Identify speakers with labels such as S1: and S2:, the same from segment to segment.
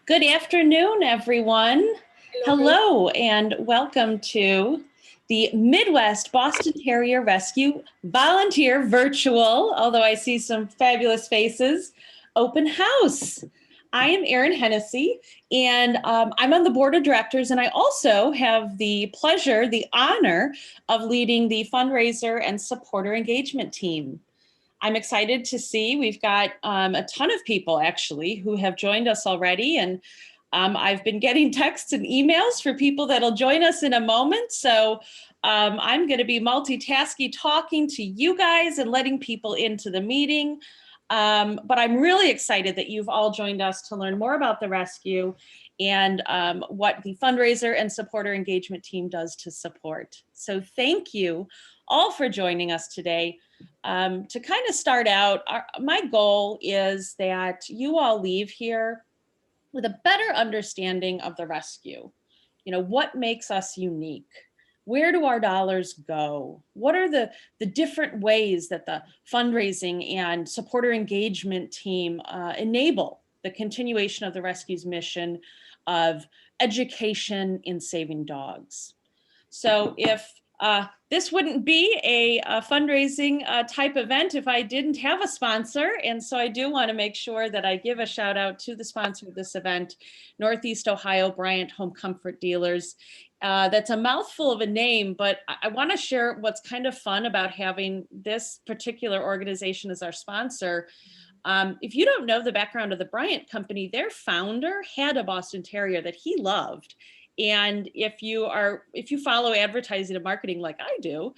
S1: Good afternoon, everyone. Hello, and welcome to the Midwest Boston Terrier Rescue Volunteer Virtual, although I see some fabulous faces, open house. I am Erin Hennessy, and I'm on the board of directors, and I also have the pleasure, the honor of leading the fundraiser and supporter engagement team. I'm excited to see we've got a ton of people actually who have joined us already, and I've been getting texts and emails for people that'll join us in a moment. So I'm going to be multitasking, talking to you guys and letting people into the meeting. But I'm really excited that you've all joined us to learn more about the rescue and what the fundraiser and supporter engagement team does to support. So thank you all for joining us today. To kind of start out, my goal is that you all leave here with a better understanding of the rescue. You know, what makes us unique? Where do our dollars go? What are the different ways that the fundraising and supporter engagement team enable the continuation of the rescue's mission of education in saving dogs? So if this wouldn't be a fundraising type event if I didn't have a sponsor. And so I do want to make sure that I give a shout out to the sponsor of this event, Northeast Ohio Bryant Home Comfort Dealers. That's a mouthful of a name, but I want to share what's kind of fun about having this particular organization as our sponsor. If you don't know the background of the Bryant Company, their founder had a Boston Terrier that he loved. And if you follow advertising and marketing like I do,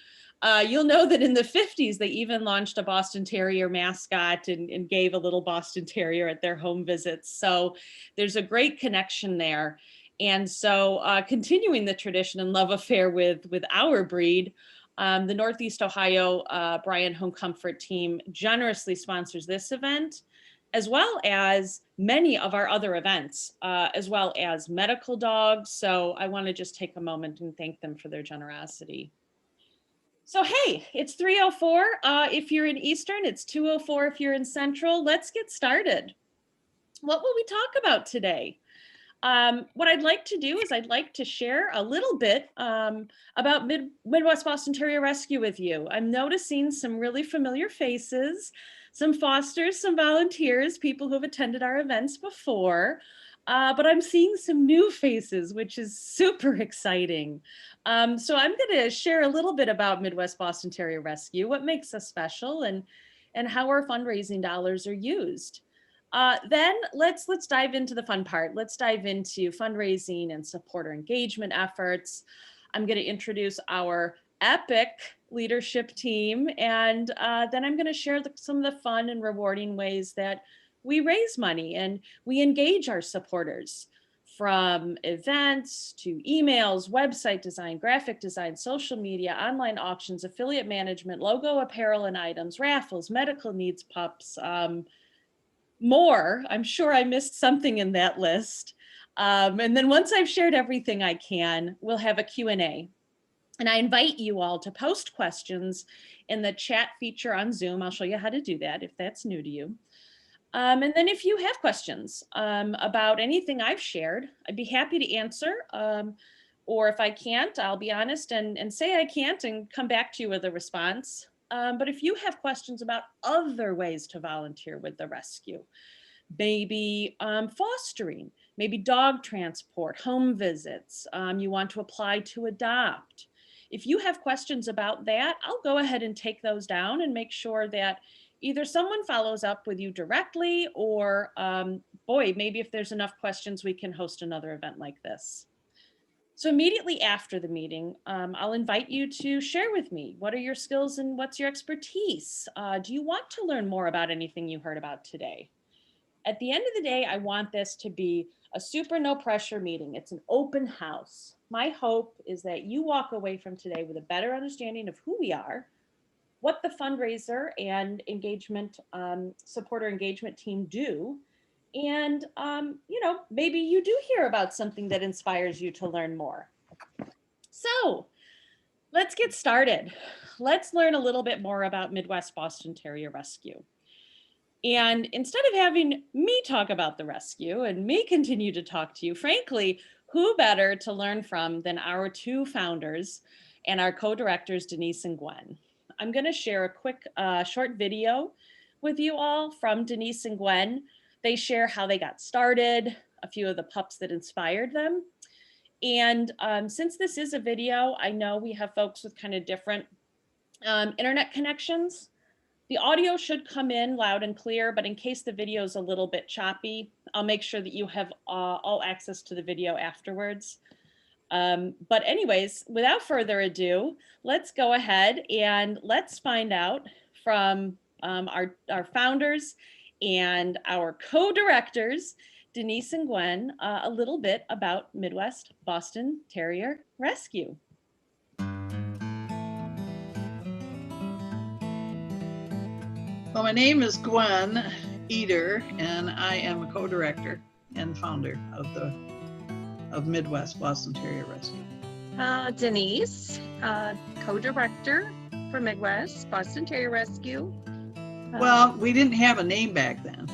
S1: you'll know that in the 50s, they even launched a Boston Terrier mascot and gave a little Boston Terrier at their home visits. So there's a great connection there. And so continuing the tradition and love affair with our breed, the Northeast Ohio Bryant Home Comfort team generously sponsors this event, as well as many of our other events, as well as medical dogs. So I want to just take a moment and thank them for their generosity. So hey, it's 3:04 if you're in Eastern, it's 2:04 if you're in Central. Let's get started. What will we talk about today? What I'd like to do is I'd like to share a little bit about Midwest Boston Terrier Rescue with you. I'm noticing some really familiar faces, some fosters, some volunteers, people who have attended our events before, but I'm seeing some new faces, which is super exciting. So I'm going to share a little bit about Midwest Boston Terrier Rescue, what makes us special, and how our fundraising dollars are used. Then let's dive into the fun part. Let's dive into fundraising and supporter engagement efforts. I'm going to introduce our epic leadership team, and then I'm going to share some of the fun and rewarding ways that we raise money and we engage our supporters, from events to emails, website design, graphic design, social media, online auctions, affiliate management, logo apparel and items, raffles, medical needs pups, more. I'm sure I missed something in that list. And then once I've shared everything I can, we'll have a Q&A. And I invite you all to post questions in the chat feature on Zoom. I'll show you how to do that if that's new to you. And then if you have questions about anything I've shared, I'd be happy to answer. Or if I can't, I'll be honest and say I can't and come back to you with a response. But if you have questions about other ways to volunteer with the rescue, maybe fostering, maybe dog transport, home visits, you want to apply to adopt. If you have questions about that, I'll go ahead and take those down and make sure that either someone follows up with you directly or, boy, maybe if there's enough questions, we can host another event like this. So immediately after the meeting, I'll invite you to share with me, what are your skills and what's your expertise? Do you want to learn more about anything you heard about today? At the end of the day, I want this to be a super no pressure meeting. It's an open house. My hope is that you walk away from today with a better understanding of who we are, what the fundraiser and engagement, supporter engagement team do, and you know, maybe you do hear about something that inspires you to learn more. So let's get started. Let's learn a little bit more about Midwest Boston Terrier Rescue. And instead of having me talk about the rescue and me continue to talk to you, frankly, who better to learn from than our two founders and our co-directors, Denise and Gwen. I'm going to share a quick short video with you all from Denise and Gwen. They share how they got started, a few of the pups that inspired them. And since this is a video, I know we have folks with kind of different internet connections. The audio should come in loud and clear, but in case the video is a little bit choppy, I'll make sure that you have all access to the video afterwards. But anyways, without further ado, let's go ahead and let's find out from our founders and our co-directors, Denise and Gwen, a little bit about Midwest Boston Terrier Rescue.
S2: Well, my name is Gwen Eder, and I am a co-director and founder of Midwest Boston Terrier Rescue.
S3: Denise, co-director for Midwest Boston Terrier Rescue.
S2: Well, we didn't have a name back then,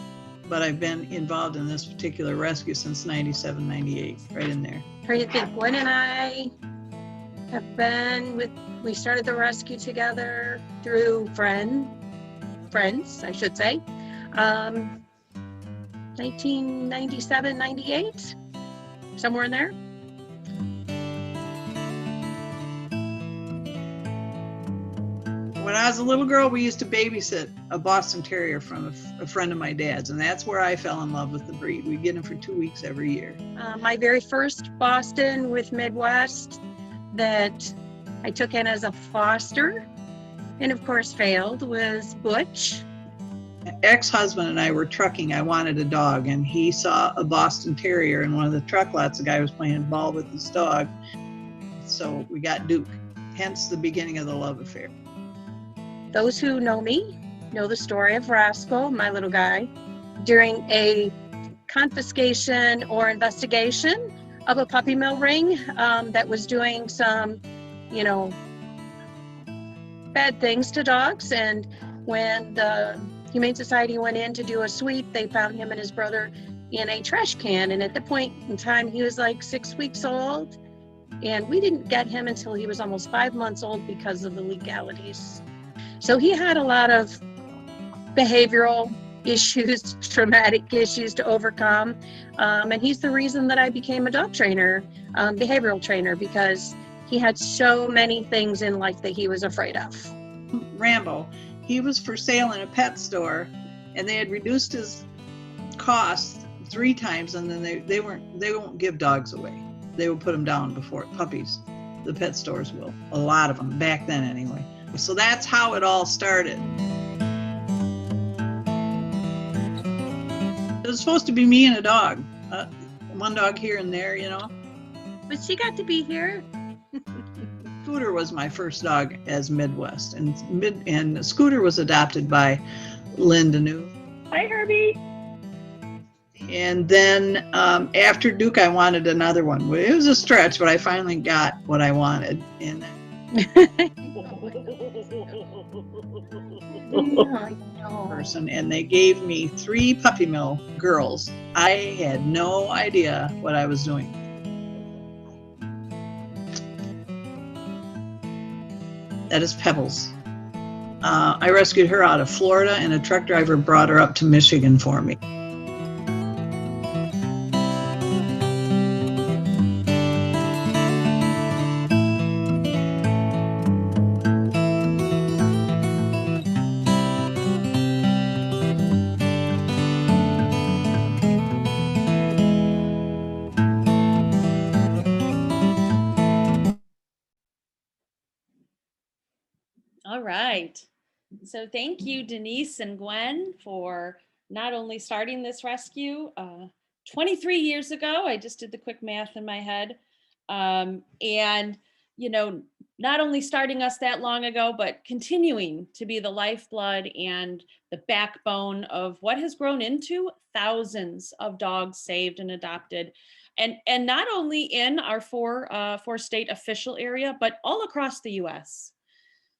S2: but I've been involved in this particular rescue since 97, 98, right in there.
S3: I think Gwen and I have been we started the rescue together through friends, I should say, 1997, 98, somewhere in there.
S2: When I was a little girl, we used to babysit a Boston Terrier from a friend of my dad's, and that's where I fell in love with the breed. We'd get him for 2 weeks every year.
S3: My very first Boston with Midwest that I took in as a foster, and of course failed, was Butch.
S2: Ex-husband and I were trucking. I wanted a dog, and he saw a Boston Terrier in one of the truck lots. The guy was playing ball with his dog, so we got Duke, hence the beginning of the love affair.
S3: Those who know me know the story of Rascal, my little guy, during a confiscation or investigation of a puppy mill ring that was doing some, bad things to dogs. And when the Humane Society went in to do a sweep, they found him and his brother in a trash can. And at the point in time, he was like 6 weeks old. And we didn't get him until he was almost 5 months old because of the legalities. So he had a lot of behavioral issues, traumatic issues to overcome. And he's the reason that I became a dog trainer, behavioral trainer, because he had so many things in life that he was afraid of.
S2: Rambo, he was for sale in a pet store, and they had reduced his cost 3 times, and then they won't give dogs away. They will put them down before puppies. The pet stores will, a lot of them, back then anyway. So that's how it all started. It was supposed to be me and a dog, one dog here and there,
S3: But she got to be here.
S2: Scooter was my first dog as Midwest, and Scooter was adopted by Linda New.
S3: Hi, Herbie.
S2: And then after Duke, I wanted another one. It was a stretch, but I finally got what I wanted. Person, and they gave me 3 puppy mill girls. I had no idea what I was doing. That is Pebbles. I rescued her out of Florida, and a truck driver brought her up to Michigan for me.
S1: All right. So thank you, Denise and Gwen, for not only starting this rescue 23 years ago. I just did the quick math in my head. And, not only starting us that long ago, but continuing to be the lifeblood and the backbone of what has grown into thousands of dogs saved and adopted. And not only in our four state official area, but all across the US.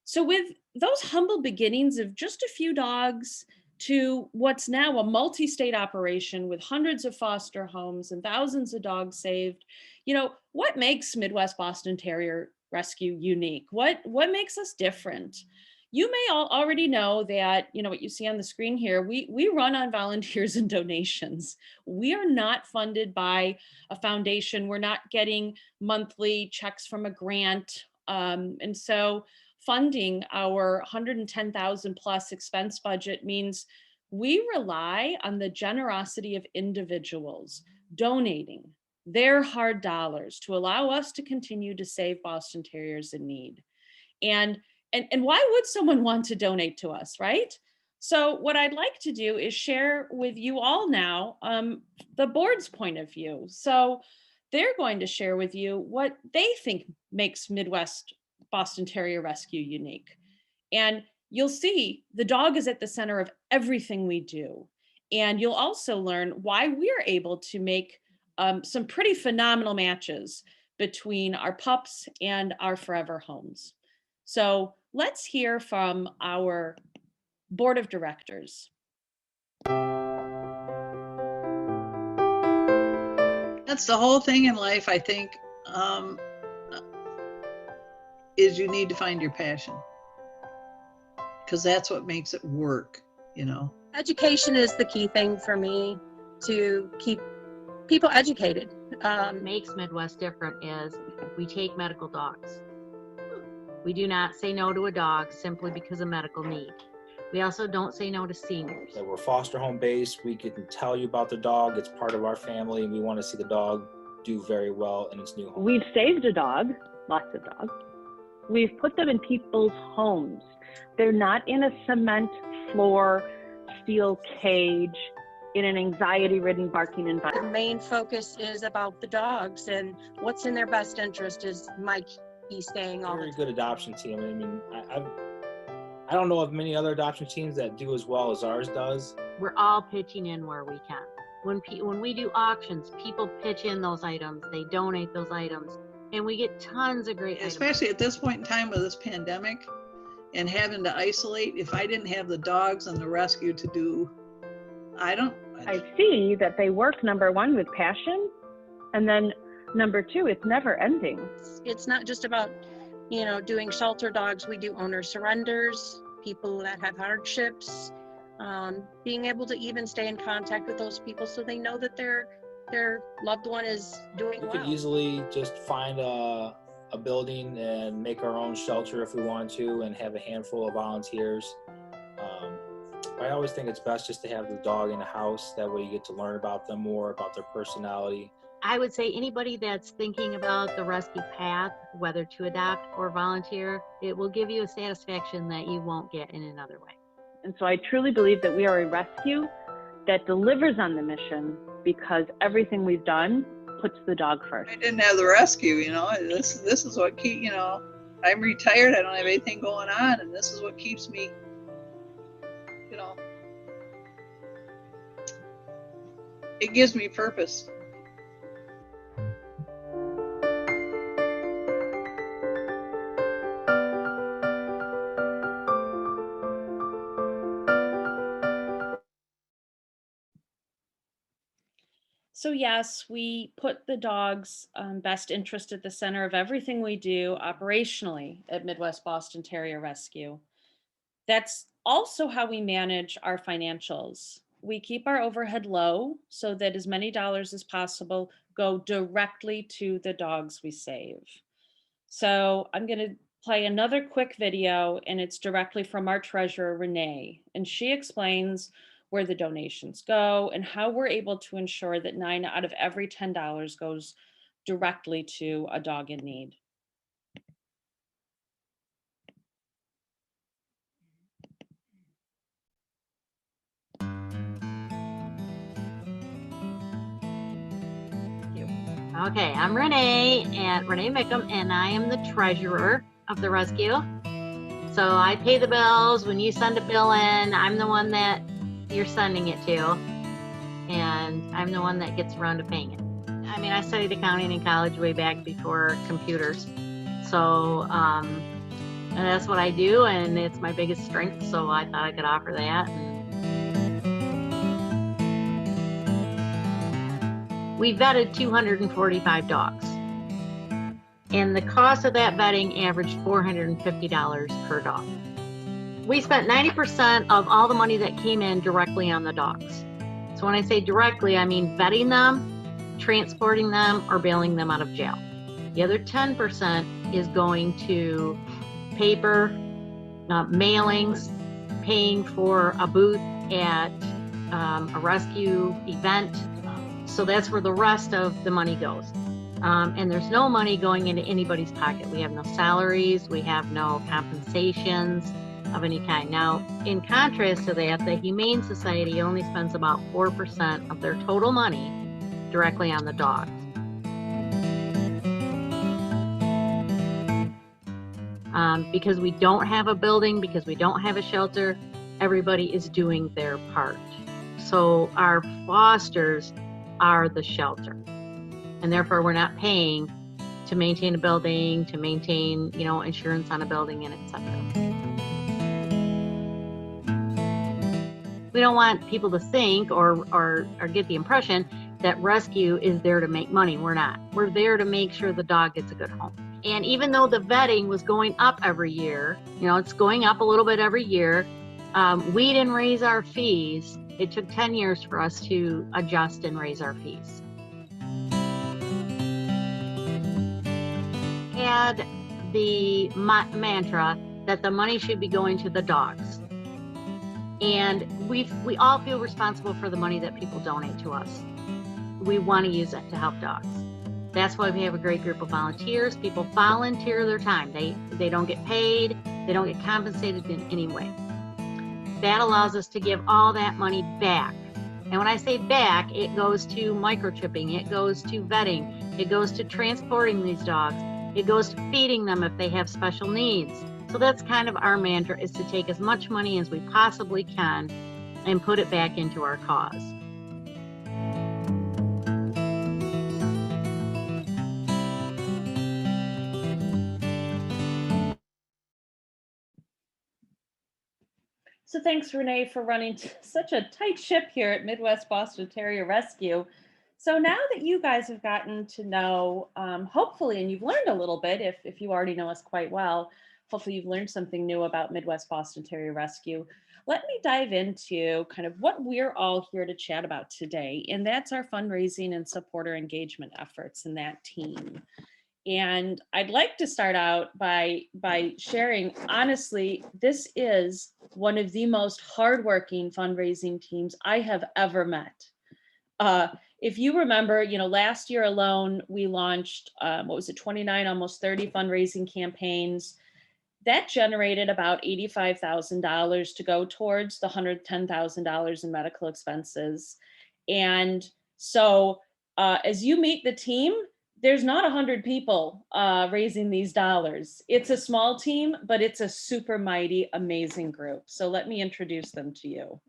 S1: So with those humble beginnings of just a few dogs to what's now a multi-state operation with hundreds of foster homes and thousands of dogs saved. What makes Midwest Boston Terrier Rescue unique? What makes us different? You may already know that, what you see on the screen here, we run on volunteers and donations. We are not funded by a foundation. We're not getting monthly checks from a grant. And so funding our 110,000 plus expense budget means we rely on the generosity of individuals donating their hard dollars to allow us to continue to save Boston Terriers in need. And why would someone want to donate to us, right? So what I'd like to do is share with you all now the board's point of view. So they're going to share with you what they think makes Midwest Boston Terrier Rescue unique. And you'll see the dog is at the center of everything we do. And you'll also learn why we're able to make some pretty phenomenal matches between our pups and our forever homes. So let's hear from our board of directors.
S2: That's the whole thing in life, I think, is you need to find your passion, because that's what makes it work,
S3: Education is the key thing for me to keep people educated.
S4: What makes Midwest different is we take medical dogs. We do not say no to a dog simply because of medical need. We also don't say no to seniors.
S5: We're foster home based. We can tell you about the dog. It's part of our family, and we want to see the dog do very well in its new home.
S6: We've saved a dog, lots of dogs. We've put them in people's homes. They're not in a cement floor, steel cage, in an anxiety-ridden barking environment.
S3: The main focus is about the dogs, and what's in their best interest is my key saying all the
S5: Very
S3: time.
S5: good adoption team. I mean, I don't know of many other adoption teams that do as well as ours does.
S4: We're all pitching in where we can. When we do auctions, people pitch in those items. They donate those items, and we get tons of great items.
S2: Especially at this point in time with this pandemic and having to isolate. If I didn't have the dogs and the rescue to do,
S6: I see that they work, number one, with passion, and then number two, it's never ending.
S3: It's not just about, doing shelter dogs. We do owner surrenders, people that have hardships, being able to even stay in contact with those people so they know that their loved one is doing
S5: We
S3: well.
S5: could easily just find a building and make our own shelter if we want to, and have a handful of volunteers. I always think it's best just to have the dog in the house. That way you get to learn about them more, about their personality.
S4: I would say anybody that's thinking about the rescue path, whether to adopt or volunteer, it will give you a satisfaction that you won't get in another way.
S6: And so I truly believe that we are a rescue that delivers on the mission, because everything we've done puts the dog first.
S2: I didn't have the rescue, this is what I'm retired. I don't have anything going on, and this is what keeps me, it gives me purpose.
S1: So yes, we put the dog's best interest at the center of everything we do operationally at Midwest Boston Terrier Rescue. That's also how we manage our financials. We keep our overhead low so that as many dollars as possible go directly to the dogs we save. So I'm going to play another quick video, and it's directly from our treasurer, Renee, and she explains where the donations go and how we're able to ensure that 9 out of every $10 goes directly to a dog in need.
S4: Okay, I'm Renee Mickham, and I am the treasurer of the rescue. So I pay the bills. When you send a bill in, I'm the one that you're sending it to, and I'm the one that gets around to paying it. I mean, I studied accounting in college way back before computers. So and that's what I do, and it's my biggest strength. So I thought I could offer that. And We vetted 245 dogs. And the cost of that vetting averaged $450 per dog. We spent 90% of all the money that came in directly on the dogs. So when I say directly, I mean vetting them, transporting them, or bailing them out of jail. The other 10% is going to paper, mailings, paying for a booth at a rescue event. So that's where the rest of the money goes. And there's no money going into anybody's pocket. We have no salaries, we have no compensations of any kind. Now, in contrast to that, the Humane Society only spends about 4% of their total money directly on the dogs. Because we don't have a building, because we don't have a shelter, everybody is doing their part. So our fosters are the shelter, and therefore we're not paying to maintain a building, to maintain, insurance on a building, and etc. We don't want people to think or get the impression that rescue is there to make money. We're not. We're there to make sure the dog gets a good home. And even though the vetting was going up every year, it's going up a little bit every year, we didn't raise our fees. It took 10 years for us to adjust and raise our fees. Had the mantra that the money should be going to the dogs. And we all feel responsible for the money that people donate to us. We want to use it to help dogs. That's why we have a great group of volunteers. People volunteer their time. They don't get paid. They don't get compensated in any way. That allows us to give all that money back. And when I say back, it goes to microchipping. It goes to vetting. It goes to transporting these dogs. It goes to feeding them if they have special needs. So that's kind of our mantra, is to take as much money as we possibly can and put it back into our cause.
S1: So thanks, Renee, for running such a tight ship here at Midwest Boston Terrier Rescue. So now that you guys have gotten to know, hopefully, and you've learned a little bit, if you already know us quite well, hopefully you've learned something new about Midwest Boston Terrier Rescue. Let me dive into kind of what we're all here to chat about today, and that's our fundraising and supporter engagement efforts in that team. And I'd like to start out by sharing, honestly, this is one of the most hardworking fundraising teams I have ever met. If you remember, last year alone, we launched, 29, almost 30 fundraising campaigns. That generated about $85,000 to go towards the $110,000 in medical expenses. And so as you meet the team, there's not 100 people raising these dollars. It's a small team, but it's a super mighty, amazing group. So let me introduce them to you.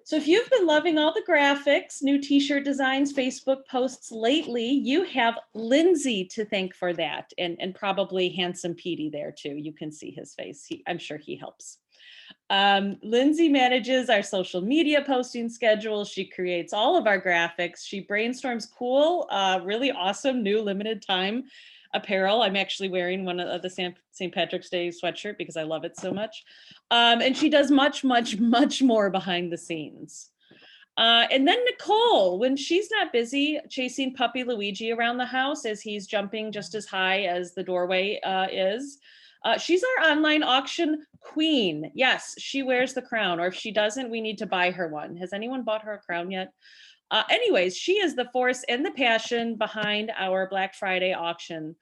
S1: So if you've been loving all the graphics, new t-shirt designs, Facebook posts lately, you have Lindsay to thank for that, and probably handsome Petey there too. You can see his face. I'm sure he helps. Lindsay manages our social media posting schedule. She creates all of our graphics. She brainstorms cool, really awesome new limited time apparel. I'm actually wearing one of the St. Patrick's Day sweatshirt because I love it so much. And she does much, much, much more behind the scenes. And then Nicole, when she's not busy chasing puppy Luigi around the house as he's jumping just as high as the doorway is, she's our online auction queen. Yes, she wears the crown, or if she doesn't, we need to buy her one. Has anyone bought her a crown yet? Anyways, she is the force and the passion behind our Black Friday auction.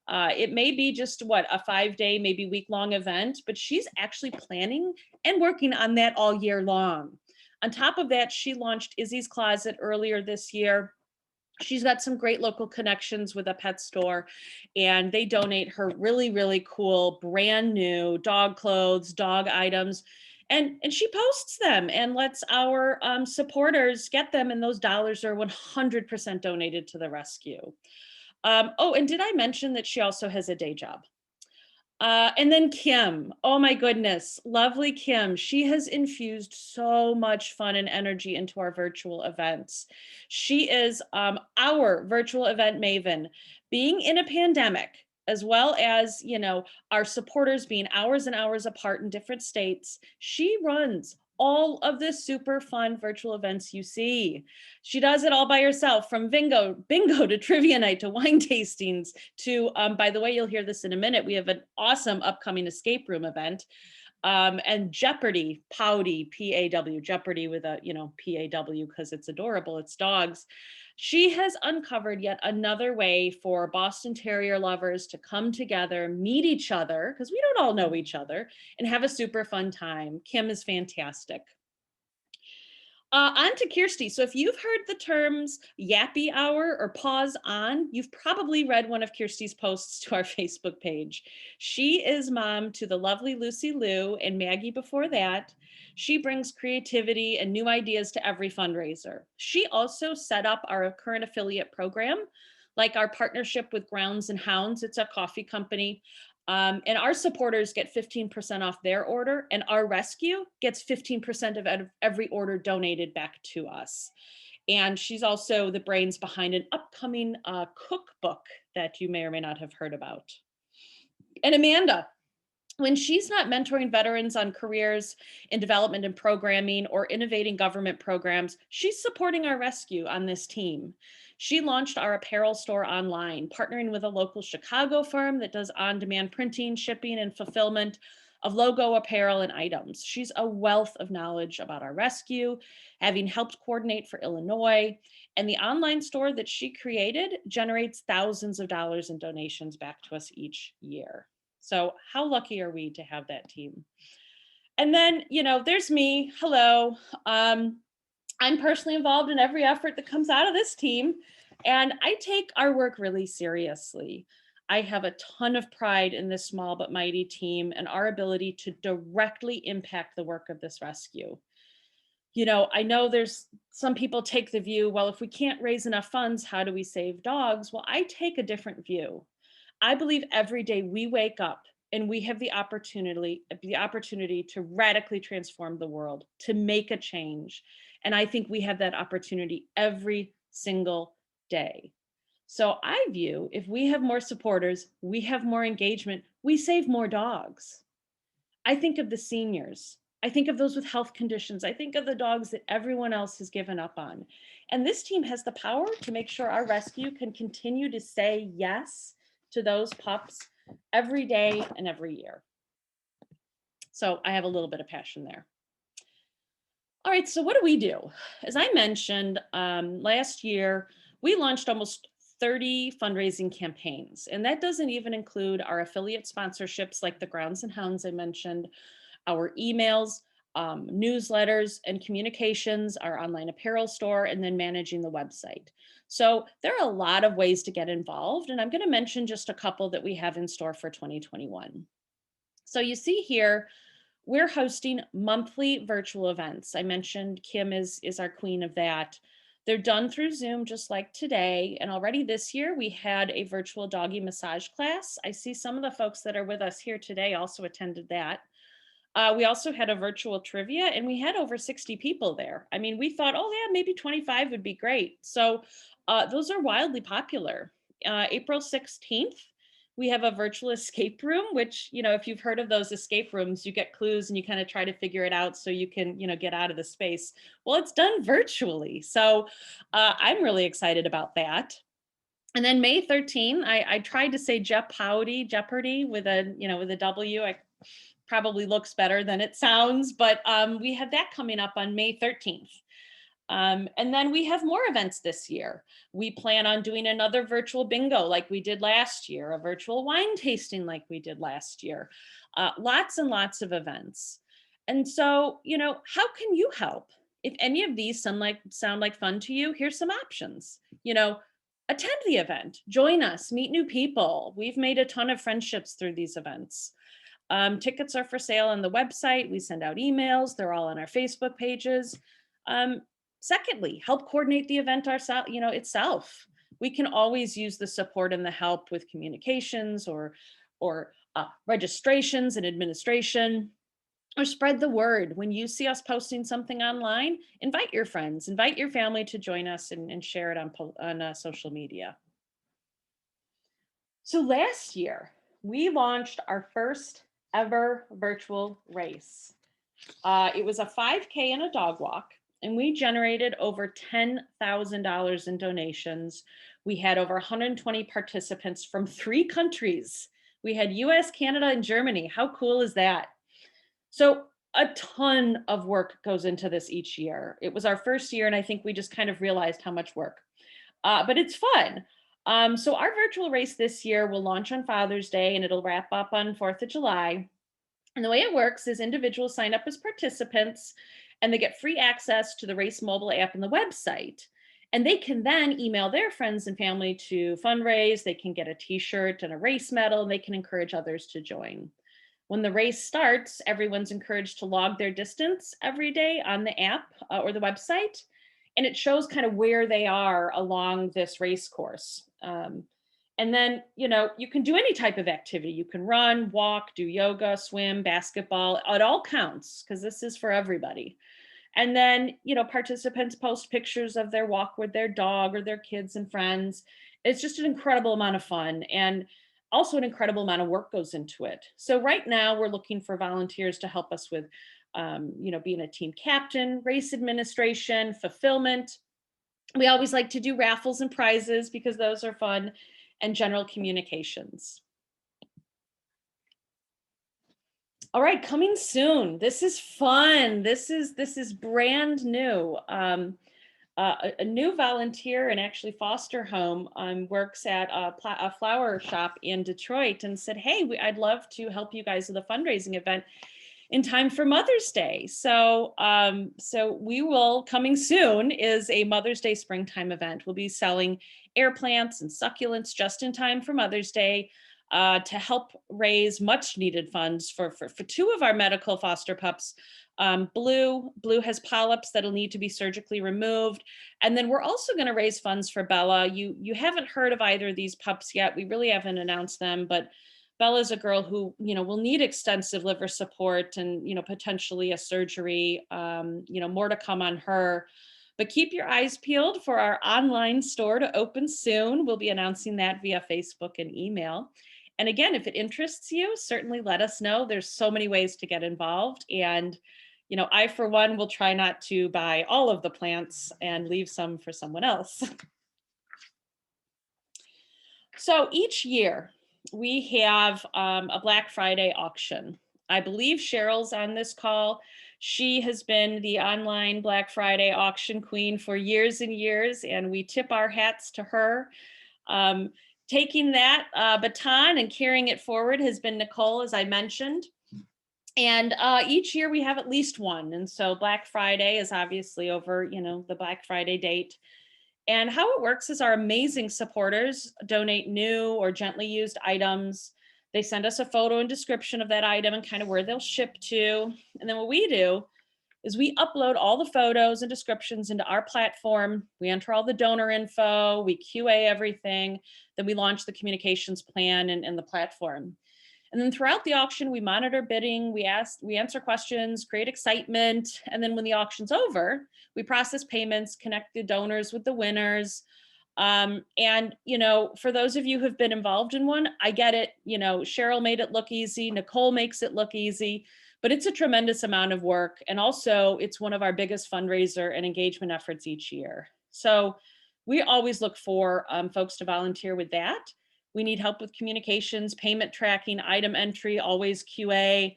S1: It may be just a 5-day, maybe week-long event, but she's actually planning and working on that all year long. On top of that, she launched Izzy's Closet earlier this year. She's got some great local connections with a pet store, and they donate her really, really cool, brand new dog clothes, dog items. And she posts them and lets our supporters get them, and those dollars are 100% donated to the rescue. Oh, and did I mention that she also has a day job? And then Kim, oh my goodness, lovely Kim. She has infused so much fun and energy into our virtual events. She is our virtual event maven. Being in a pandemic, as well as, our supporters being hours and hours apart in different states, she runs all of the super fun virtual events you see. She does it all by herself, from bingo to trivia night to wine tastings to, by the way, you'll hear this in a minute, we have an awesome upcoming escape room event. And Jeopardy, Powdy, P-A-W, Jeopardy with a, P-A-W, because it's adorable, it's dogs. She has uncovered yet another way for Boston Terrier lovers to come together, meet each other, because we don't all know each other, and have a super fun time. Kim is fantastic. On to Kirsty. So if you've heard the terms yappy hour or pause on, you've probably read one of Kirsty's posts to our Facebook page. She is mom to the lovely Lucy Lou and Maggie before that. She brings creativity and new ideas to every fundraiser. She also set up our current affiliate program, like our partnership with Grounds and Hounds. It's a coffee company. And our supporters get 15% off their order, and our rescue gets 15% of every order donated back to us. And she's also the brains behind an upcoming cookbook that you may or may not have heard about. And Amanda, when she's not mentoring veterans on careers in development and programming or innovating government programs, she's supporting our rescue on this team. She launched our apparel store online, partnering with a local Chicago firm that does on-demand printing, shipping, and fulfillment of logo apparel and items. She's a wealth of knowledge about our rescue, having helped coordinate for Illinois, and the online store that she created generates thousands of dollars in donations back to us each year. So how lucky are we to have that team? And then, there's me. Hello. I'm personally involved in every effort that comes out of this team, and I take our work really seriously. I have a ton of pride in this small but mighty team and our ability to directly impact the work of this rescue. I know there's some people take the view, well, if we can't raise enough funds, how do we save dogs? Well, I take a different view. I believe every day we wake up and we have the opportunity to radically transform the world, to make a change. And I think we have that opportunity every single day. So I view, if we have more supporters, we have more engagement, we save more dogs. I think of the seniors. I think of those with health conditions. I think of the dogs that everyone else has given up on. And this team has the power to make sure our rescue can continue to say yes to those pups every day and every year. So I have a little bit of passion there. All right, so what do we do? As I mentioned, last year, we launched almost 30 fundraising campaigns, and that doesn't even include our affiliate sponsorships like the Grounds and Hounds I mentioned, our emails, newsletters and communications, our online apparel store, and then managing the website. So there are a lot of ways to get involved, and I'm going to mention just a couple that we have in store for 2021. So you see here, we're hosting monthly virtual events. I mentioned Kim is our queen of that. They're done through Zoom, just like today. And already this year, we had a virtual doggy massage class. I see some of the folks that are with us here today also attended that. We also had a virtual trivia, and we had over 60 people there. I mean, we thought, oh yeah, maybe 25 would be great. So those are wildly popular. April 16th, we have a virtual escape room, which, if you've heard of those escape rooms, you get clues and you kind of try to figure it out so you can, get out of the space. Well, it's done virtually. So I'm really excited about that. And then May 13, I tried to say Jeopardy with a W. I probably looks better than it sounds, but we have that coming up on May 13th. And then we have more events this year. We plan on doing another virtual bingo like we did last year, a virtual wine tasting like we did last year, lots and lots of events. And so, how can you help? If any of these sound like fun to you, here's some options. Attend the event, join us, meet new people. We've made a ton of friendships through these events. Tickets are for sale on the website. We send out emails. They're all on our Facebook pages. Secondly, help coordinate the event itself. We can always use the support and the help with communications or registrations and administration, or spread the word. When you see us posting something online, invite your friends, invite your family to join us and share it on social media. So last year, we launched our first ever virtual race. It was a 5K and a dog walk, and we generated over $10,000 in donations. We had over 120 participants from 3 countries. We had US, Canada, and Germany. How cool is that? So a ton of work goes into this each year. It was our first year, and I think we just kind of realized how much work. But it's fun. So our virtual race this year will launch on Father's Day, and it'll wrap up on 4th of July. And the way it works is individuals sign up as participants, and they get free access to the race mobile app and the website. And they can then email their friends and family to fundraise. They can get a t-shirt and a race medal, and they can encourage others to join. When the race starts, everyone's encouraged to log their distance every day on the app or the website. And it shows kind of where they are along this race course. And then, you can do any type of activity. You can run, walk, do yoga, swim, basketball. It all counts because this is for everybody. And then, participants post pictures of their walk with their dog or their kids and friends. It's just an incredible amount of fun. And also an incredible amount of work goes into it. So right now we're looking for volunteers to help us with, being a team captain, race administration, fulfillment. We always like to do raffles and prizes because those are fun, and general communications. All right, coming soon. This is fun. This is brand new. A new volunteer and actually foster home works at a flower shop in Detroit and said, hey, I'd love to help you guys with a fundraising event in time for Mother's Day. So we will, coming soon, is a Mother's Day springtime event. We'll be selling air plants and succulents just in time for Mother's Day to help raise much needed funds for 2 of our medical foster pups. Blue has polyps that'll need to be surgically removed. And then we're also going to raise funds for Bella. You haven't heard of either of these pups yet. We really haven't announced them, but Bella's a girl who, will need extensive liver support and, potentially a surgery, more to come on her. But keep your eyes peeled for our online store to open soon. We'll be announcing that via Facebook and email. And again, if it interests you, certainly let us know. There's so many ways to get involved. And, I, for one, will try not to buy all of the plants and leave some for someone else. So each year we have a Black Friday auction. I believe Cheryl's on this call. She has been the online Black Friday auction queen for years and years, and we tip our hats to her. Taking that baton and carrying it forward has been Nicole, as I mentioned. And each year we have at least one. And so Black Friday is obviously over, the Black Friday date. And how it works is our amazing supporters donate new or gently used items. They send us a photo and description of that item and kind of where they'll ship to. And then what we do is we upload all the photos and descriptions into our platform. We enter all the donor info, we QA everything, then we launch the communications plan and the platform. And then throughout the auction, we monitor bidding, we answer questions, create excitement. And then when the auction's over, we process payments, connect the donors with the winners. And, for those of you who've been involved in one, I get it. Cheryl made it look easy. Nicole makes it look easy, but it's a tremendous amount of work. And also it's one of our biggest fundraiser and engagement efforts each year. So we always look for folks to volunteer with that. We need help with communications, payment tracking, item entry, always QA.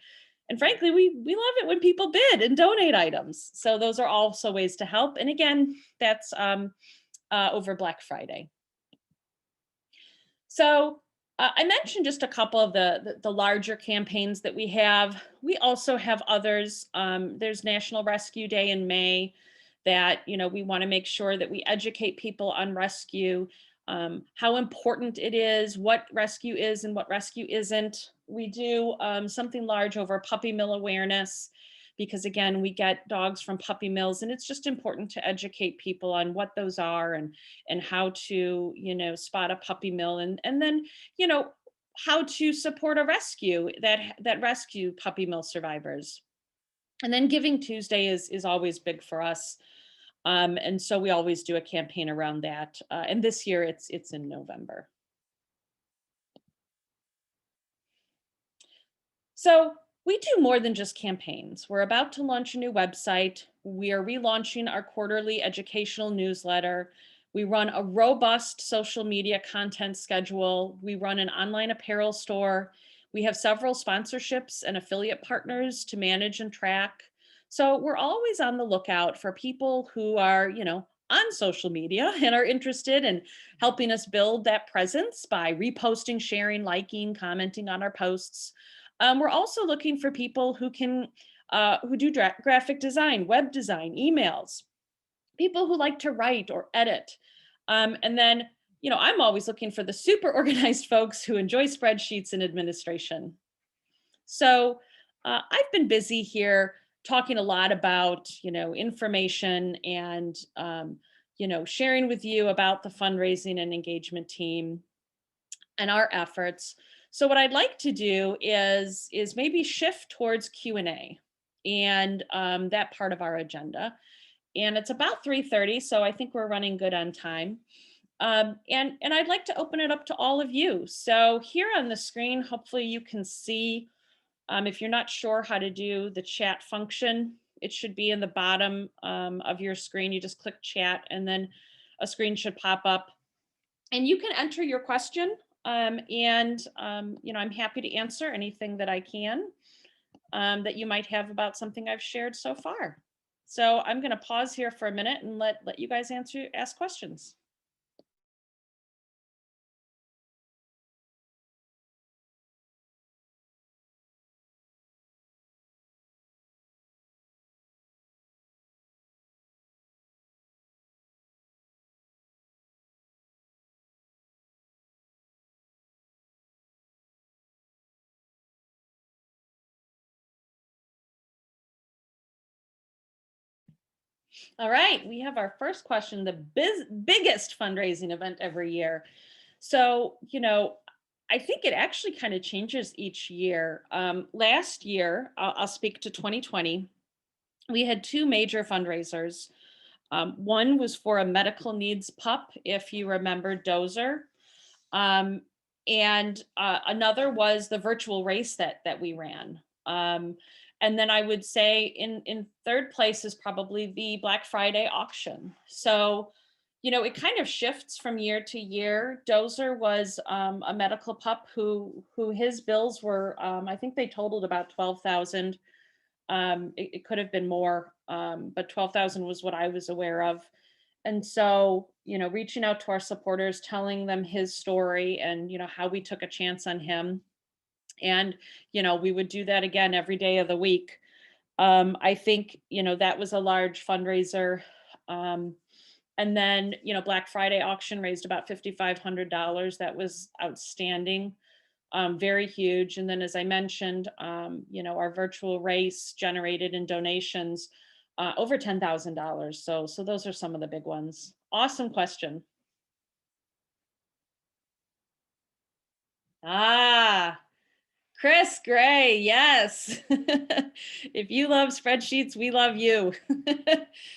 S1: And frankly, we love it when people bid and donate items. So those are also ways to help. And again, that's over Black Friday. So I mentioned just a couple of the larger campaigns that we have. We also have others. There's National Rescue Day in May that, we want to make sure that we educate people on rescue. How important it is, what rescue is and what rescue isn't. We do something large over puppy mill awareness because again, we get dogs from puppy mills and it's just important to educate people on what those are and how to, spot a puppy mill. And then, how to support a rescue that rescue puppy mill survivors. And then Giving Tuesday is always big for us. And so we always do a campaign around that. And this year it's in November. So we do more than just campaigns. We're about to launch a new website. We are relaunching our quarterly educational newsletter. We run a robust social media content schedule. We run an online apparel store. We have several sponsorships and affiliate partners to manage and track. So we're always on the lookout for people who are, on social media and are interested in helping us build that presence by reposting, sharing, liking, commenting on our posts. We're also looking for people who can, who do graphic design, web design, emails, people who like to write or edit. And then, I'm always looking for the super organized folks who enjoy spreadsheets and administration. So I've been busy here talking a lot about, information and, sharing with you about the fundraising and engagement team and our efforts. So what I'd like to do is maybe shift towards Q&A and that part of our agenda. And it's about 3:30, so I think we're running good on time. And I'd like to open it up to all of you. So here on the screen, hopefully you can see, if you're not sure how to do the chat function, it should be in the bottom of your screen. You just click chat and then a screen should pop up. And you can enter your question. I'm happy to answer anything that I can that you might have about something I've shared so far. So I'm going to pause here for a minute and let you guys ask questions. All right, we have our first question, the biggest fundraising event every year. So, I think it actually kind of changes each year. Last year, I'll speak to 2020, we had two major fundraisers. One was for a medical needs pup, if you remember Dozer. And another was the virtual race that we ran. And then I would say in third place is probably the Black Friday auction. So, it kind of shifts from year to year. Dozer was a medical pup who his bills were, I think they totaled about 12,000. It could have been more, but 12,000 was what I was aware of. And so, reaching out to our supporters, telling them his story and, how we took a chance on him. And, we would do that again every day of the week. I think, that was a large fundraiser. And then, Black Friday auction raised about $5,500. That was outstanding. Very huge. And then, as I mentioned, our virtual race generated in donations over $10,000. So those are some of the big ones. Awesome question. Chris Gray, yes. If you love spreadsheets, we love you.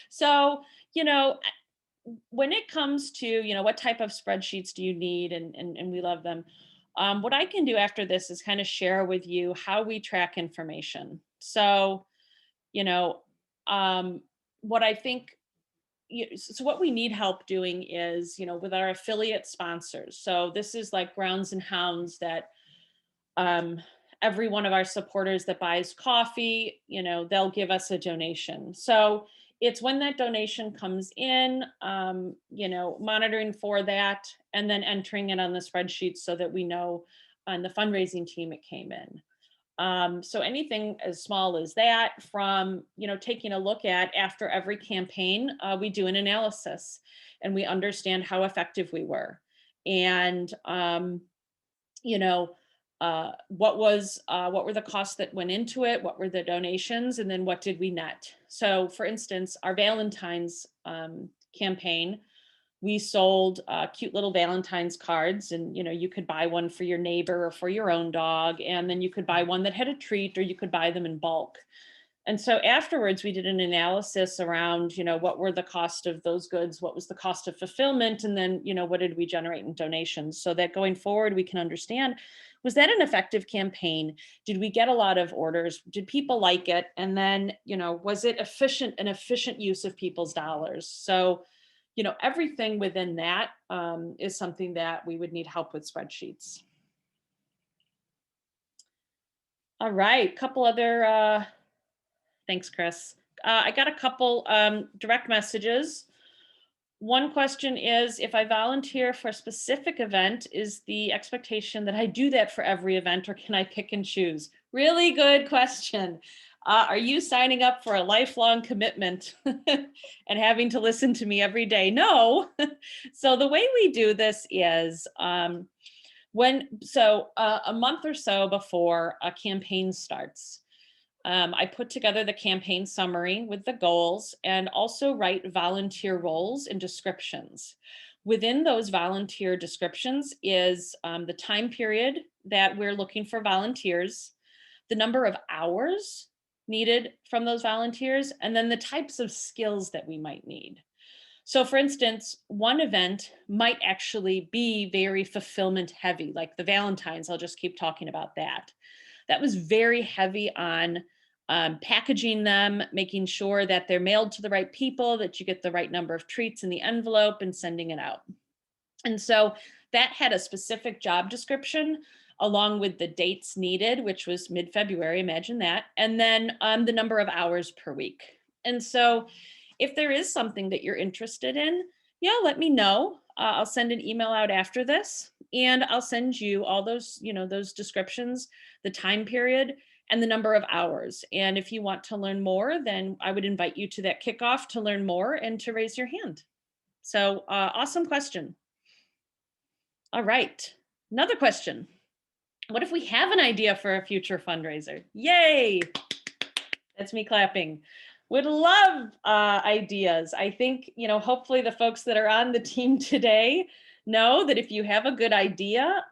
S1: So, when it comes to, what type of spreadsheets do you need, and we love them. What I can do after this is kind of share with you how we track information. So, what I think, so what we need help doing is, with our affiliate sponsors. So this is like Grounds and Hounds that every one of our supporters that buys coffee, they'll give us a donation. So it's when that donation comes in, monitoring for that, and then entering it on the spreadsheet so that we know on the fundraising team it came in. So anything as small as that, from, taking a look at after every campaign, we do an analysis and we understand how effective we were. And, what were the costs that went into it? What were the donations? And then what did we net? So for instance, our Valentine's campaign, we sold cute little Valentine's cards, and you could buy one for your neighbor or for your own dog, and then you could buy one that had a treat, or you could buy them in bulk. And so afterwards, we did an analysis around, what were the cost of those goods, what was the cost of fulfillment, and then, what did we generate in donations, so that going forward, we can understand, was that an effective campaign? Did we get a lot of orders? Did people like it? And then, was it an efficient use of people's dollars? So, everything within that is something that we would need help with spreadsheets. All right, couple other, thanks, Chris. I got a couple direct messages. One question is, if I volunteer for a specific event, is the expectation that I do that for every event, or can I pick and choose? Really good question. Are you signing up for a lifelong commitment and having to listen to me every day? No. So the way we do this is a month or so before a campaign starts, I put together the campaign summary with the goals and also write volunteer roles and descriptions. Within those volunteer descriptions is the time period that we're looking for volunteers, the number of hours needed from those volunteers, and then the types of skills that we might need. So for instance, one event might actually be very fulfillment heavy, like the Valentine's. I'll just keep talking about that. That was very heavy on packaging them, making sure that they're mailed to the right people, that you get the right number of treats in the envelope, and sending it out. And so that had a specific job description along with the dates needed, which was mid-February, imagine that, and then the number of hours per week. And so if there is something that you're interested in, let me know. I'll send an email out after this, and I'll send you all those, those descriptions, the time period, and the number of hours. And if you want to learn more, then I would invite you to that kickoff to learn more and to raise your hand. So awesome question. All right, another question. What if we have an idea for a future fundraiser? Yay, that's me clapping. Would love ideas. I think, hopefully the folks that are on the team today know that if you have a good idea,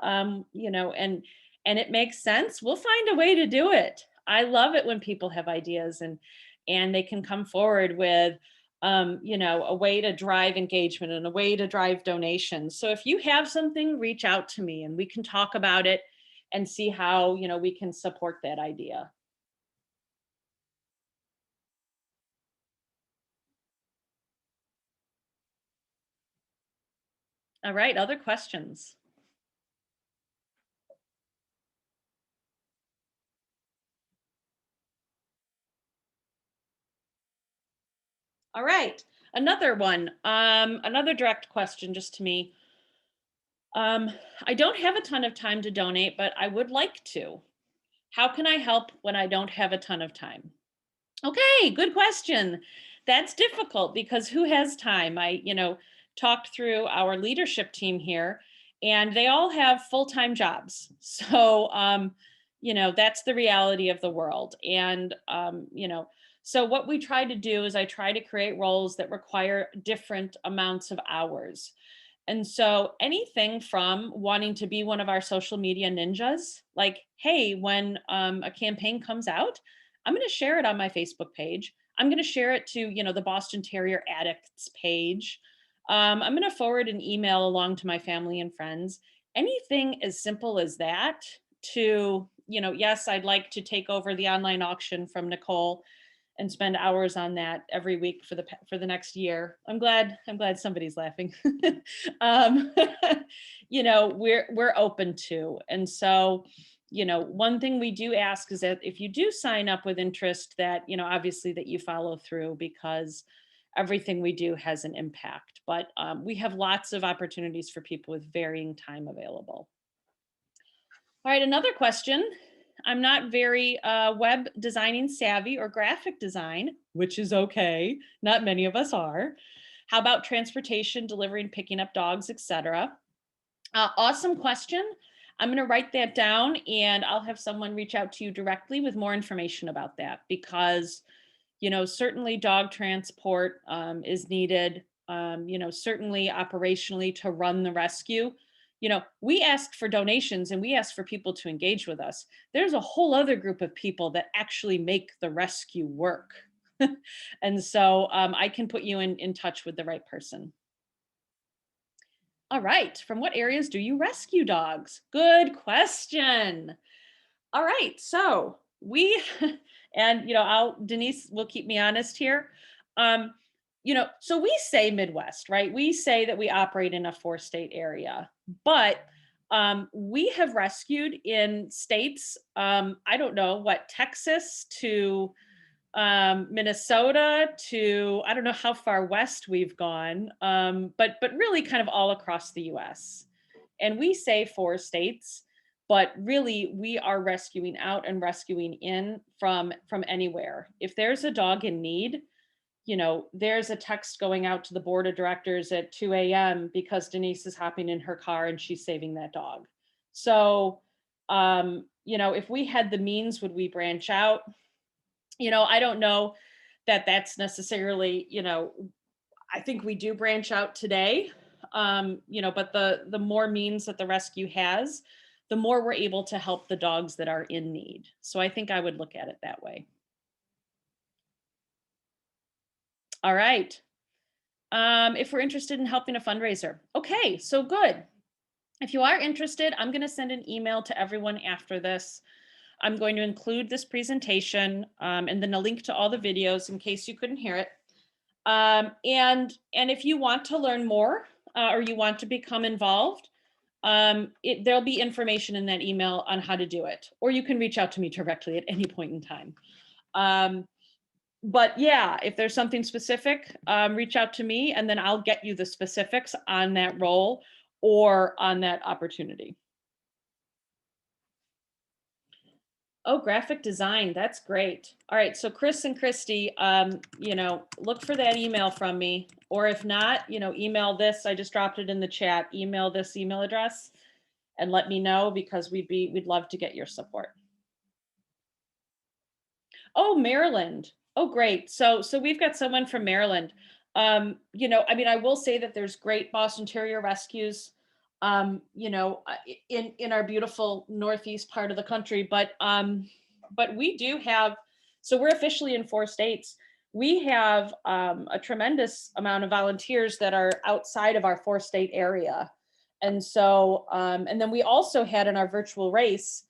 S1: and it makes sense, we'll find a way to do it. I love it when people have ideas and they can come forward with, a way to drive engagement and a way to drive donations. So if you have something, reach out to me and we can talk about it and see how, we can support that idea. All right, other questions? All right, another one, another direct question just to me. I don't have a ton of time to donate, but I would like to. How can I help when I don't have a ton of time? Okay, good question. That's difficult because who has time? I, talked through our leadership team here, and they all have full-time jobs. So, that's the reality of the world. And, so what we try to do is I try to create roles that require different amounts of hours. And so anything from wanting to be one of our social media ninjas, like, hey, when a campaign comes out, I'm going to share it on my Facebook page. I'm going to share it to, the Boston Terrier Addicts page. I'm going to forward an email along to my family and friends. Anything as simple as that to, yes, I'd like to take over the online auction from Nicole and spend hours on that every week for the next year. I'm glad somebody's laughing. We're open to. And so, one thing we do ask is that if you do sign up with interest, that, obviously that you follow through, because everything we do has an impact. But we have lots of opportunities for people with varying time available. All right, another question. I'm not very web designing savvy or graphic design, which is okay. Not many of us are. How about transportation, delivering, picking up dogs, etc.? Awesome question. I'm going to write that down and I'll have someone reach out to you directly with more information about that, because, certainly dog transport is needed certainly operationally to run the rescue. We ask for donations and we ask for people to engage with us. There's a whole other group of people that actually make the rescue work. And so I can put you in touch with the right person. All right, from what areas do you rescue dogs? Good question. All right, so we, and Denise will keep me honest here. So we say Midwest, right? We say that we operate in a 4-state area, but we have rescued in states, I don't know what, Texas to Minnesota to, I don't know how far west we've gone, but really kind of all across the US. And we say 4 states, but really we are rescuing out and rescuing in from anywhere. If there's a dog in need, there's a text going out to the board of directors at 2 a.m. because Denise is hopping in her car and she's saving that dog. So, if we had the means, would we branch out? I don't know that that's necessarily, I think we do branch out today, but the more means that the rescue has, the more we're able to help the dogs that are in need. So I think I would look at it that way. All right. If we're interested in helping a fundraiser. Okay, so good. If you are interested, I'm going to send an email to everyone after this. I'm going to include this presentation and then a link to all the videos in case you couldn't hear it. And if you want to learn more or you want to become involved, there'll be information in that email on how to do it, or you can reach out to me directly at any point in time. But yeah, if there's something specific, reach out to me and then I'll get you the specifics on that role or on that opportunity. Oh, graphic design. That's great. All right. So Chris and Christy, look for that email from me, or if not, email this. I just dropped it in the chat. Email this email address and let me know because we'd love to get your support. Oh, Maryland. Oh, great. So we've got someone from Maryland. I will say that there's great Boston Terrier rescues, in our beautiful Northeast part of the country, but we do have, so we're officially in 4 states. We have a tremendous amount of volunteers that are outside of our 4-state area. And so, and then we also had in our virtual race,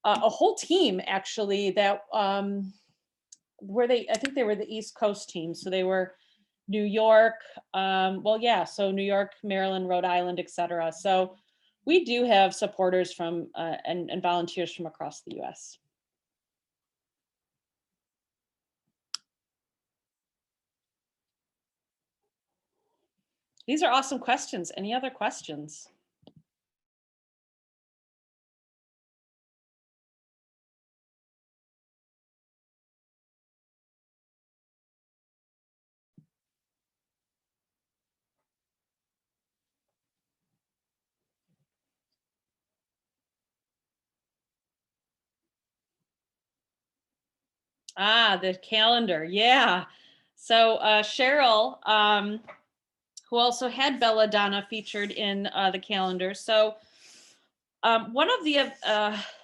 S1: a whole team actually that, I think they were the East Coast team. So they were New York, so New York, Maryland, Rhode Island, et cetera. So we do have supporters from and volunteers from across the US. These are awesome questions. Any other questions? Ah, the calendar. Yeah. So Cheryl, who also had Belladonna featured in the calendar. So one of the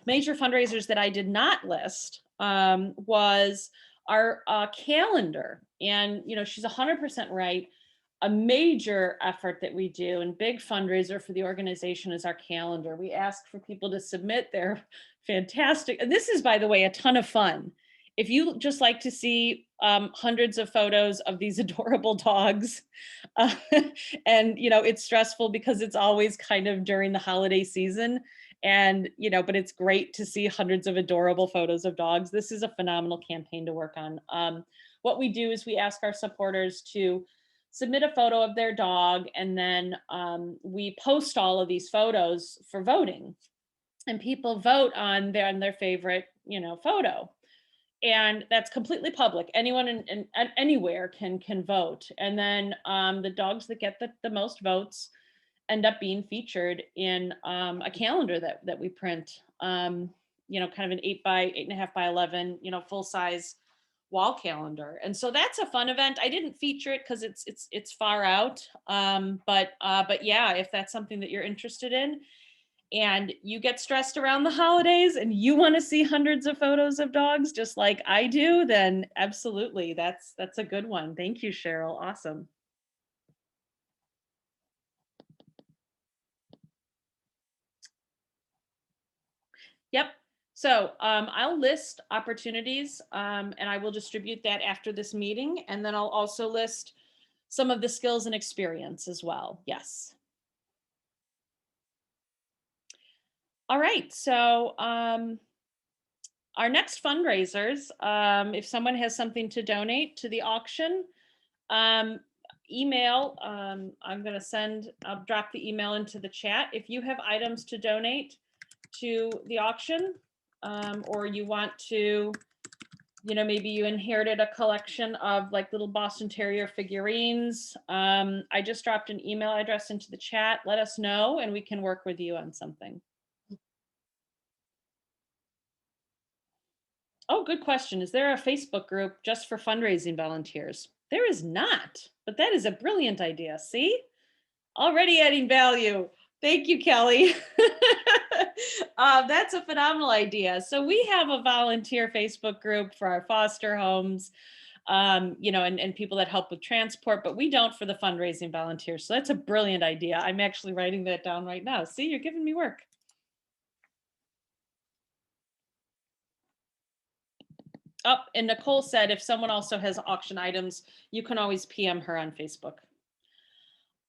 S1: major fundraisers that I did not list was our calendar. And, she's 100% right. A major effort that we do and big fundraiser for the organization is our calendar. We ask for people to submit their fantastic, and this is, by the way, a ton of fun. If you just like to see hundreds of photos of these adorable dogs, and it's stressful because it's always kind of during the holiday season, and but it's great to see hundreds of adorable photos of dogs. This is a phenomenal campaign to work on. What we do is we ask our supporters to submit a photo of their dog, and then we post all of these photos for voting, and people vote on their favorite photo. And that's completely public. Anyone and anywhere can vote. And then the dogs that get the most votes end up being featured in a calendar that we print. Kind of an 8.5 by 11, full size wall calendar. And so that's a fun event. I didn't feature it because it's far out. But yeah, if that's something that you're interested in and you get stressed around the holidays and you want to see hundreds of photos of dogs just like I do, then absolutely, that's a good one. Thank you, Cheryl. Awesome. Yep. So I'll list opportunities and I will distribute that after this meeting. And then I'll also list some of the skills and experience as well. Yes. All right. So our next fundraisers, if someone has something to donate to the auction, email, I'm going to I'll drop the email into the chat. If you have items to donate to the auction, or you want to, maybe you inherited a collection of like little Boston Terrier figurines. I just dropped an email address into the chat. Let us know and we can work with you on something. Oh, good question. Is there a Facebook group just for fundraising volunteers? There is not, but that is a brilliant idea. See? Already adding value. Thank you, Kelly. That's a phenomenal idea. So we have a volunteer Facebook group for our foster homes, and people that help with transport, but we don't for the fundraising volunteers. So that's a brilliant idea. I'm actually writing that down right now. See, you're giving me work. Oh, and Nicole said, if someone also has auction items, you can always PM her on Facebook.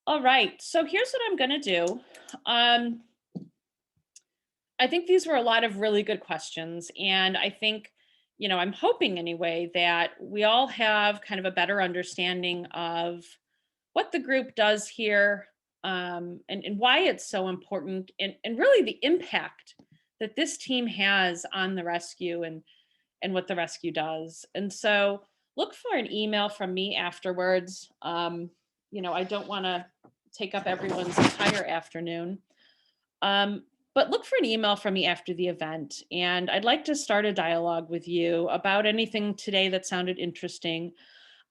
S1: All right, so here's what I'm going to do. I think these were a lot of really good questions. And I think, I'm hoping anyway, that we all have kind of a better understanding of what the group does here, and why it's so important, and really the impact that this team has on the rescue and what the rescue does. And so look for an email from me afterwards. I don't want to take up everyone's entire afternoon. But look for an email from me after the event. And I'd like to start a dialogue with you about anything today that sounded interesting.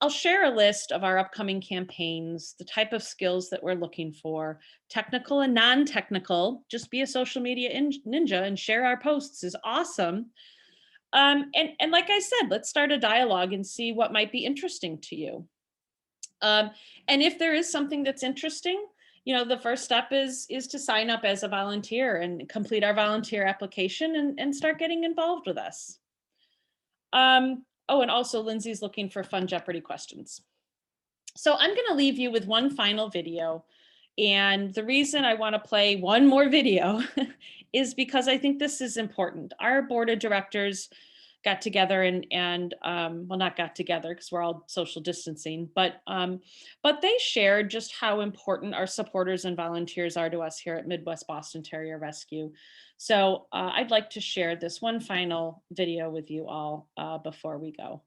S1: I'll share a list of our upcoming campaigns, the type of skills that we're looking for, technical and non-technical. Just be a social media ninja and share our posts is awesome. And like I said, let's start a dialogue and see what might be interesting to you. And if there is something that's interesting, the first step is to sign up as a volunteer and complete our volunteer application and start getting involved with us. Oh, and also Lindsay's looking for fun Jeopardy questions. So I'm going to leave you with one final video. And the reason I want to play one more video is because I think this is important. Our board of directors got together and well, not got together because we're all social distancing, but they shared just how important our supporters and volunteers are to us here at Midwest Boston Terrier Rescue. So I'd like to share this one final video with you all before we go.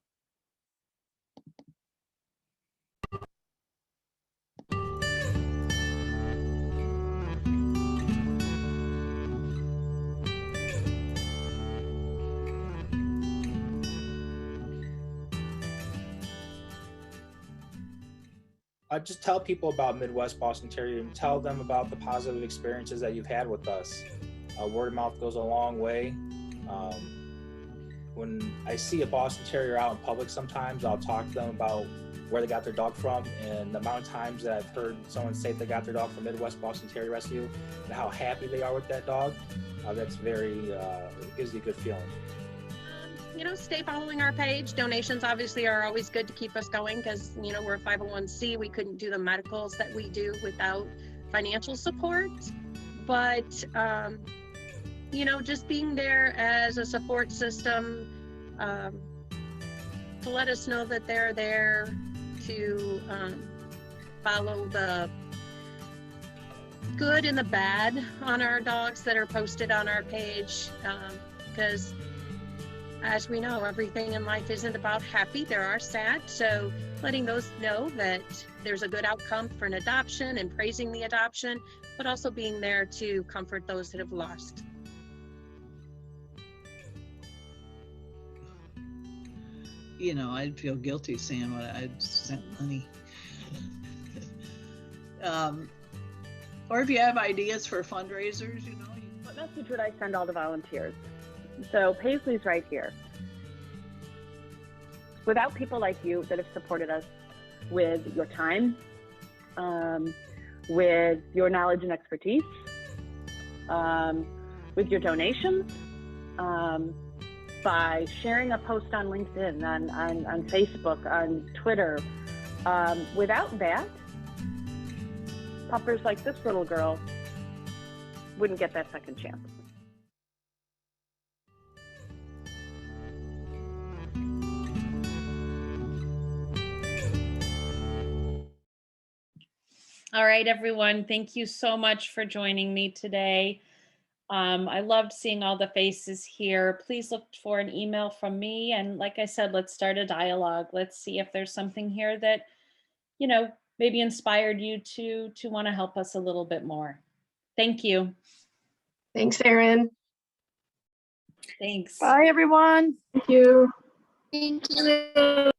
S5: Just tell people about Midwest Boston Terrier and tell them about the positive experiences that you've had with us. Word of mouth goes a long way. When I see a Boston Terrier out in public, sometimes I'll talk to them about where they got their dog from, and the amount of times that I've heard someone say they got their dog from Midwest Boston Terrier Rescue and how happy they are with that dog, that's it gives you a good feeling.
S3: Stay following our page. Donations obviously are always good to keep us going because, we're a 501c. We couldn't do the medicals that we do without financial support. But, just being there as a support system to let us know that they're there to follow the good and the bad on our dogs that are posted on our page because as we know, everything in life isn't about happy. There are sad. So letting those know that there's a good outcome for an adoption and praising the adoption, but also being there to comfort those that have lost.
S2: you know, I'd feel guilty saying what I'd sent money. Or if you have ideas for fundraisers, you know.
S6: What message would I send all the volunteers? So Paisley's right here. Without people like you that have supported us with your time, with your knowledge and expertise, with your donations, by sharing a post on LinkedIn, on Facebook, on Twitter. Without that, puppers like this little girl wouldn't get that second chance.
S1: All right, everyone. Thank you so much for joining me today. I loved seeing all the faces here. Please look for an email from me. And like I said, let's start a dialogue. Let's see if there's something here that, you know, maybe inspired you to want to help us a little bit more. Thank you.
S7: Thanks, Erin.
S1: Thanks.
S7: Bye, everyone.
S8: Thank you.
S7: Thank you.